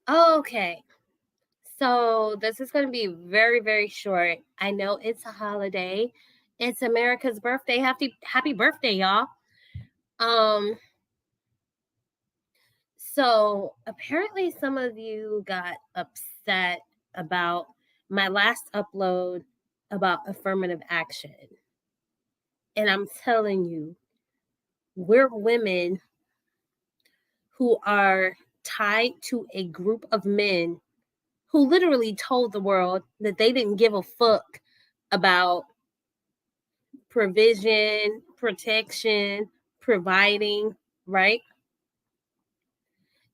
Okay. So this is going to be very, very short. I know it's a holiday. It's America's birthday. Happy birthday, y'all. Um, so apparently some of you got upset about my last upload about affirmative action. And I'm telling you, we're women who are tied to a group of men who literally told the world that they didn't give a fuck about provision, protection, providing, right?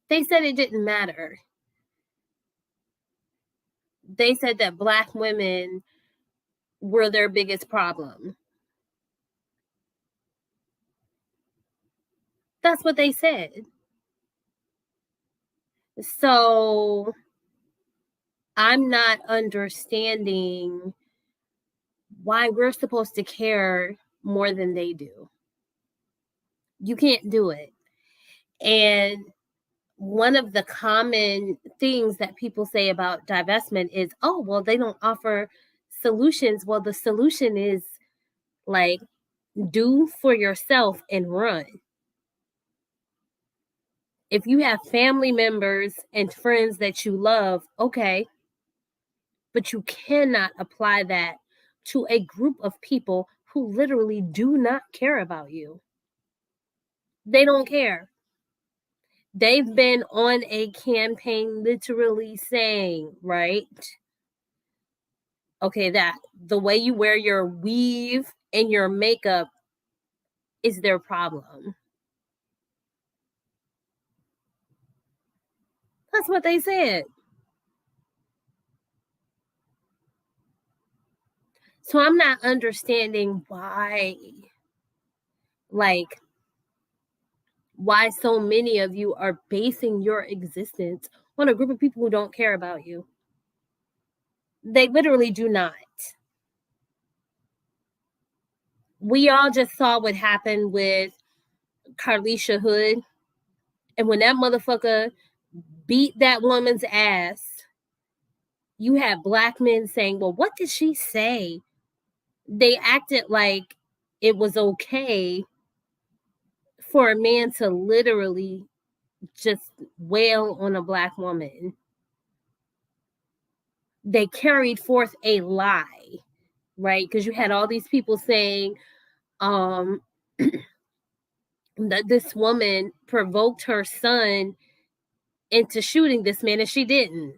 They said it didn't matter. They said that Black women were their biggest problem. That's what they said. So I'm not understanding why we're supposed to care more than they do. You can't do it. And one of the common things that people say about divestment is, oh, well, they don't offer solutions. Well, the solution is like, do for yourself and run. If you have family members and friends that you love, okay, but you cannot apply that to a group of people who literally do not care about you. They don't care. They've been on a campaign literally saying, right? Okay, that the way you wear your weave and your makeup is their problem. That's what they said. So I'm not understanding like, why so many of you are basing your existence on a group of people who don't care about you. They literally do not. We all just saw what happened with Carlisha Hood. And when that motherfucker beat that woman's ass, you had Black men saying, well, what did she say? They acted like it was okay for a man to literally just wail on a Black woman. They carried forth a lie, right? Because you had all these people saying that this woman provoked her son into shooting this man, and she didn't.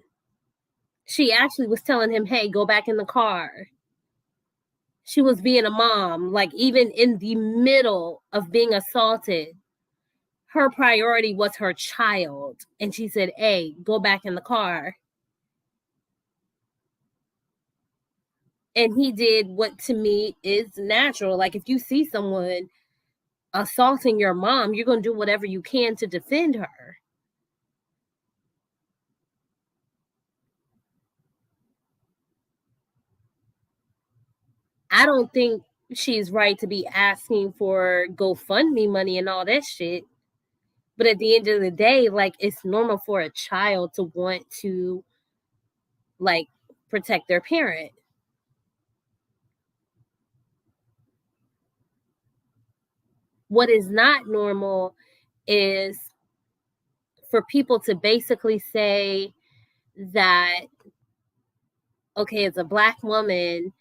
She actually was telling him, hey, go back in the car. She was being a mom, like, even in the middle of being assaulted, her priority was her child. And she said, hey, go back in the car. And he did what to me is natural. Like, if you see someone assaulting your mom, you're going to do whatever you can to defend her. I don't think she's right to be asking for GoFundMe money and all that shit. But at the end of the day, like, it's normal for a child to want to, like, protect their parent. What is not normal is for people to basically say that, okay, as a Black woman,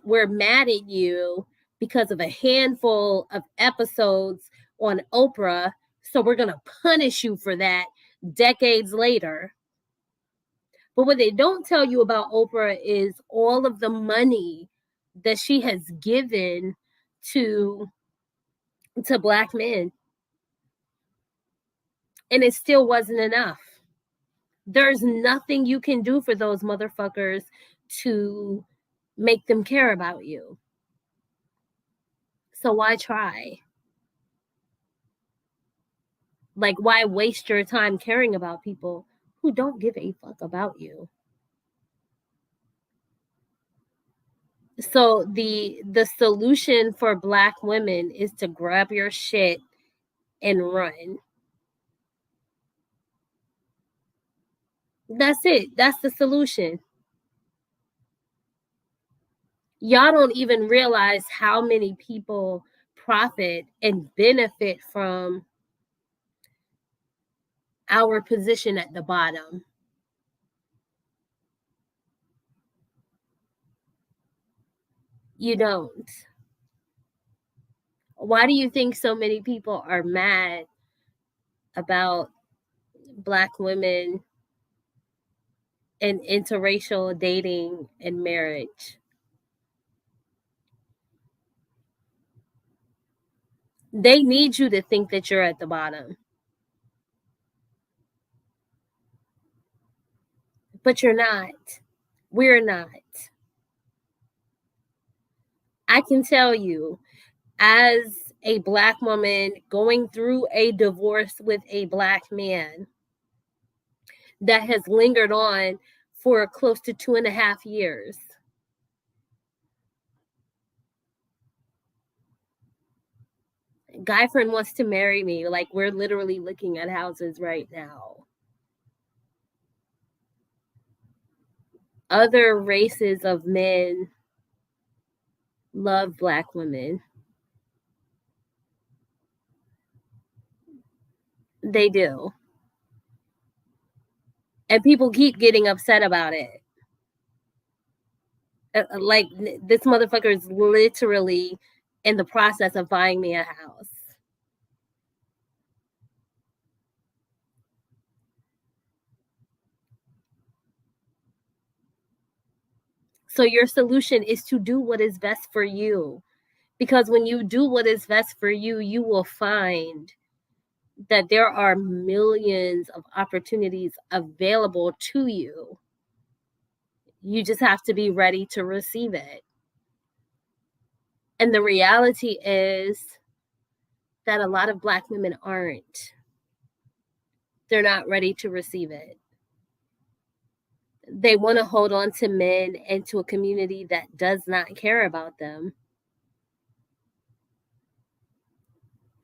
we're mad at you because of a handful of episodes on Oprah, so we're going to punish you for that decades later. But what they don't tell you about Oprah is all of the money that she has given to Black men. And it still wasn't enough. There's nothing you can do for those motherfuckers to make them care about you. So why try? Like, why waste your time caring about people who don't give a fuck about you? So the solution for Black women is to grab your shit and run. That's it. That's the solution. Y'all don't even realize how many people profit and benefit from our position at the bottom. You don't. Why do you think so many people are mad about Black women and interracial dating and marriage? They need you to think that you're at the bottom, but you're not. We're not. I can tell you, as a Black woman going through a divorce with a Black man that has lingered on for close to 2.5 years. Guy friend wants to marry me. Like, we're literally looking at houses right now. Other races of men love Black women. They do. And people keep getting upset about it. Like, this motherfucker is literally in the process of buying me a house. So your solution is to do what is best for you. Because when you do what is best for you, you will find that there are millions of opportunities available to you. You just have to be ready to receive it. And the reality is that a lot of Black women aren't. They're not ready to receive it. They want to hold on to men and to a community that does not care about them.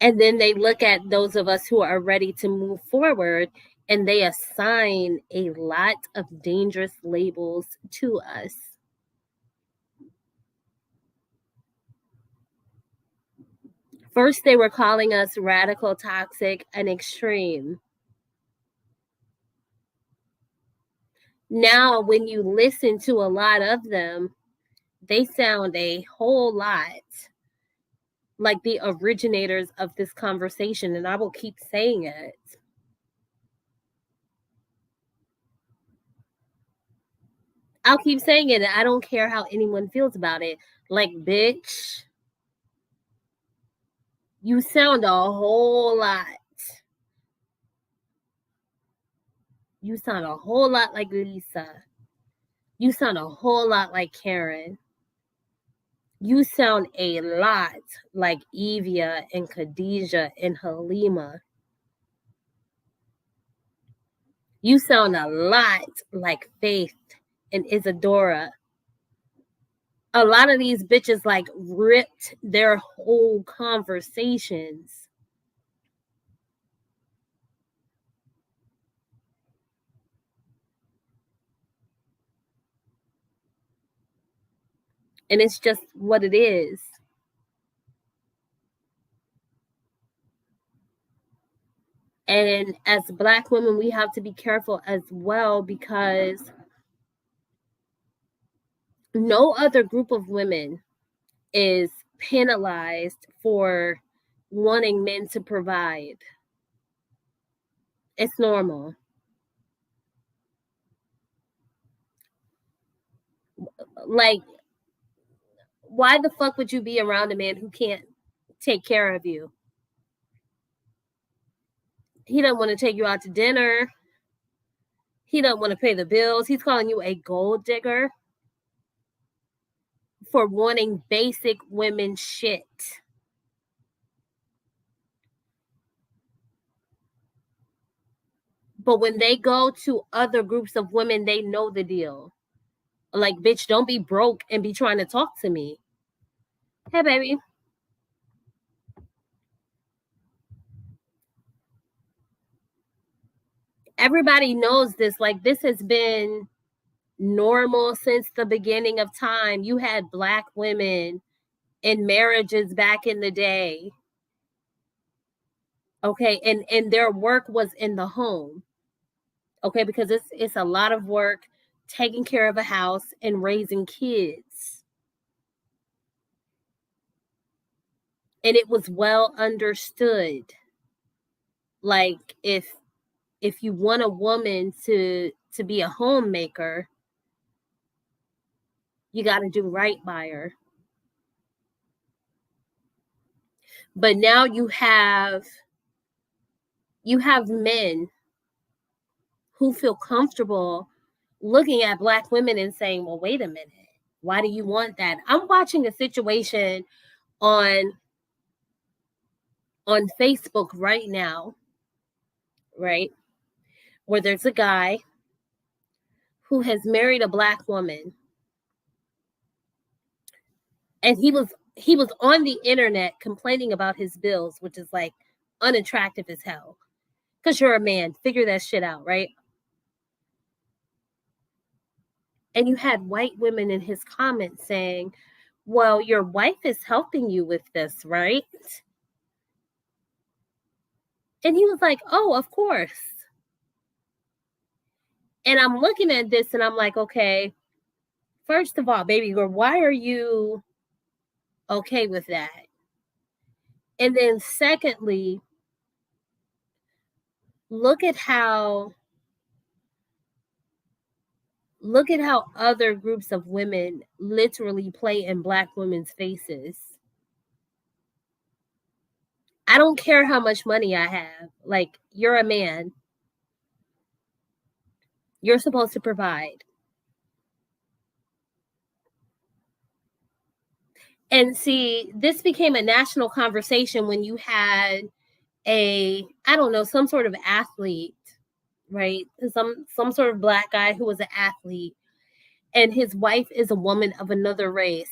And then they look at those of us who are ready to move forward and they assign a lot of dangerous labels to us. First, they were calling us radical, toxic, and extreme. Now, when you listen to a lot of them, they sound a whole lot like the originators of this conversation, and I will keep saying it. I'll keep saying it, and I don't care how anyone feels about it. Like, bitch, you sound a whole lot. You sound a whole lot like Lisa. You sound a whole lot like Karen. You sound a lot like Evia and Khadijah and Halima. You sound a lot like Faith and Isadora. A lot of these bitches like ripped their whole conversations. And it's just what it is. And as Black women, we have to be careful as well because no other group of women is penalized for wanting men to provide. It's normal. Like, why the fuck would you be around a man who can't take care of you? He doesn't want to take you out to dinner. He doesn't want to pay the bills. He's calling you a gold digger for wanting basic women shit. But when they go to other groups of women, they know the deal. Like, bitch, don't be broke and be trying to talk to me. Hey, baby. Everybody knows this. Like, this has been normal since the beginning of time. You had Black women in marriages back in the day. Okay, and their work was in the home. Okay, because it's a lot of work taking care of a house and raising kids. And it was well understood. Like, if you want a woman to be a homemaker, you got to do right by her. But now you have men who feel comfortable looking at Black women and saying, well, wait a minute, why do you want that? I'm watching a situation on Facebook right now, right, where there's a guy who has married a Black woman, and he was on the internet complaining about his bills, which is like unattractive as hell. Because you're a man, figure that shit out, right? And you had white women in his comments saying, well, your wife is helping you with this, right? And he was like, oh, of course. And I'm looking at this and I'm like, okay, first of all, baby girl, why are you okay with that? And then secondly, look at how other groups of women literally play in Black women's faces. I don't care how much money I have. Like, you're a man. You're supposed to provide. And see, this became a national conversation when you had I don't know, some sort of athlete, right? Some sort of Black guy who was an athlete, and his wife is a woman of another race.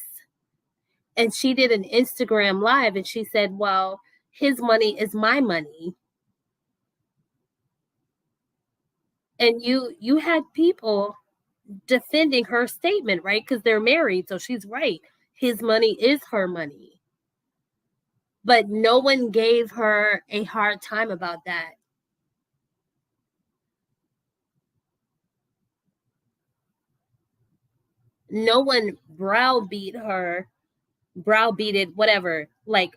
And she did an Instagram live and she said, well, his money is my money. And you had people defending her statement, right? Because they're married, so she's right. His money is her money. But no one gave her a hard time about that. No one browbeated, whatever. Like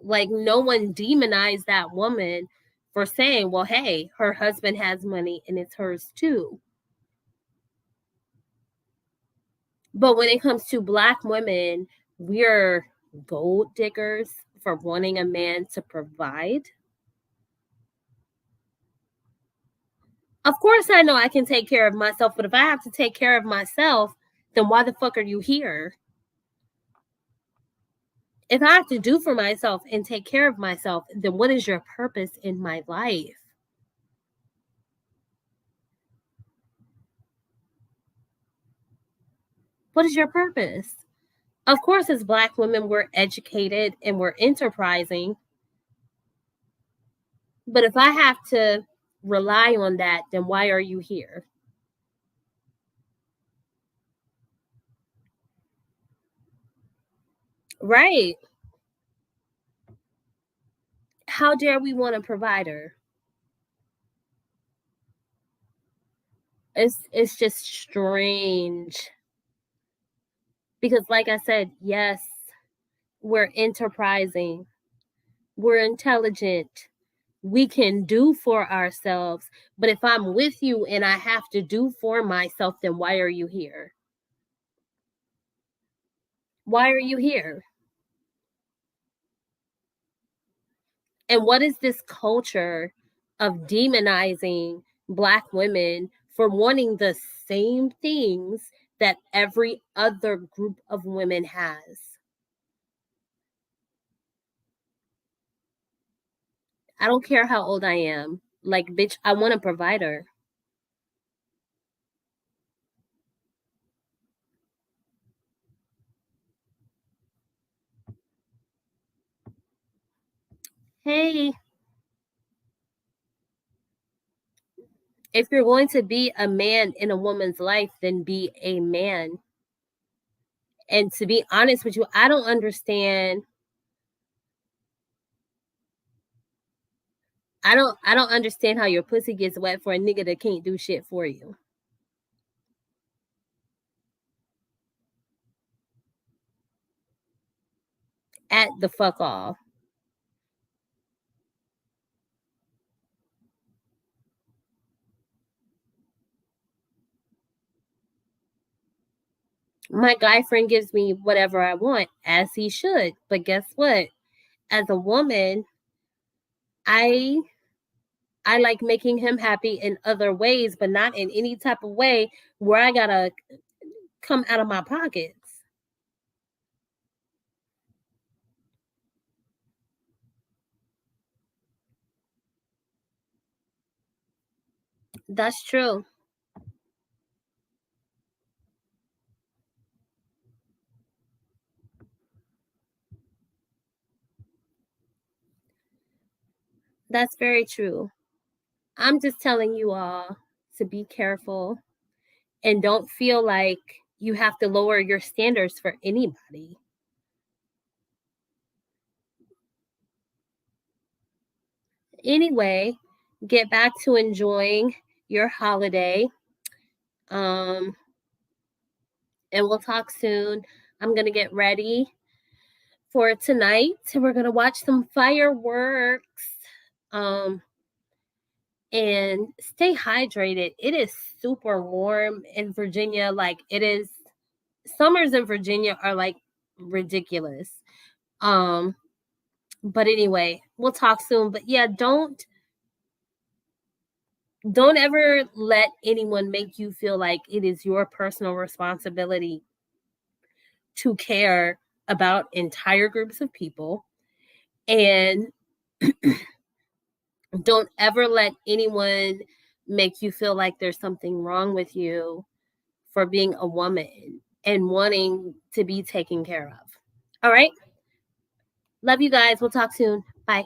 no one demonized that woman for saying, well, hey, her husband has money and it's hers too. But when it comes to Black women, we're gold diggers for wanting a man to provide. Of course, I know I can take care of myself, but if I have to take care of myself, then why the fuck are you here? If I have to do for myself and take care of myself, then what is your purpose in my life? What is your purpose? Of course, as Black women, we're educated and we're enterprising. But if I have to rely on that, then why are you here? Right. How dare we want a provider? It's just strange. Because like I said, yes, we're enterprising. We're intelligent. We can do for ourselves. But if I'm with you and I have to do for myself, then why are you here? Why are you here? And what is this culture of demonizing Black women for wanting the same things that every other group of women has? I don't care how old I am. Like, bitch, I want a provider. Hey, If you're going to be a man in a woman's life, then be a man. And to be honest with you, I don't understand. I don't understand how your pussy gets wet for a nigga that can't do shit for you. At the fuck off. My guy friend gives me whatever I want, as he should. But guess what? As a woman, I I like making him happy in other ways, but not in any type of way where I gotta come out of my pockets. That's true. That's very true. I'm just telling you all to be careful and don't feel like you have to lower your standards for anybody. Anyway, get back to enjoying your holiday. Um, and we'll talk soon. I'm going to get ready for tonight. We're going to watch some fireworks. Um, and stay hydrated. It is super warm in Virginia. Like it is summers in Virginia are like ridiculous. Um, but anyway, we'll talk soon. But yeah, don't ever let anyone make you feel like it is your personal responsibility to care about entire groups of people. And don't ever let anyone make you feel like there's something wrong with you for being a woman and wanting to be taken care of. All right. Love you guys. We'll talk soon. Bye.